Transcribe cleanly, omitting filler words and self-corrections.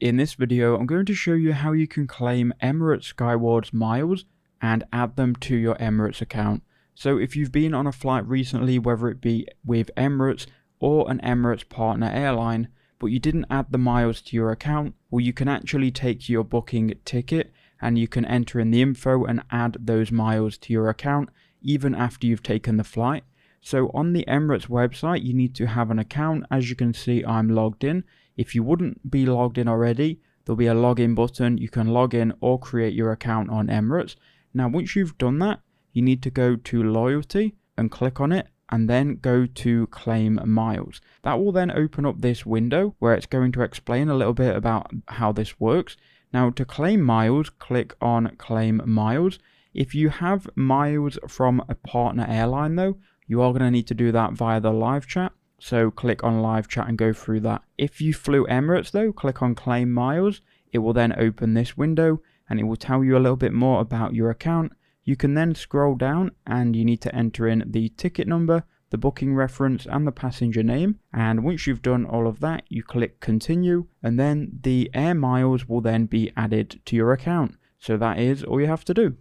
In this video, I'm going to show you how you can claim Emirates Skywards miles and add them to your Emirates account. So if you've been on a flight recently, whether it be with Emirates or an Emirates partner airline, but you didn't add the miles to your account, well, you can actually take your booking ticket and you can enter in the info and add those miles to your account even after you've taken the flight. So on the Emirates website, you need to have an account. As you can see, I'm logged in. If you wouldn't be logged in already, there'll be a login button. You can log in or create your account on Emirates. Now, once you've done that, you need to go to loyalty and click on it and then go to claim miles. That will then open up this window where it's going to explain a little bit about how this works. Now, to claim miles, click on claim miles. If you have miles from a partner airline though, you are going to need to do that via the live chat. So click on live chat and go through that. If you flew Emirates though, click on claim miles. It will then open this window and it will tell you a little bit more about your account. You can then scroll down and you need to enter in the ticket number, the booking reference and the passenger name. And once you've done all of that, you click continue and then the air miles will then be added to your account. So that is all you have to do.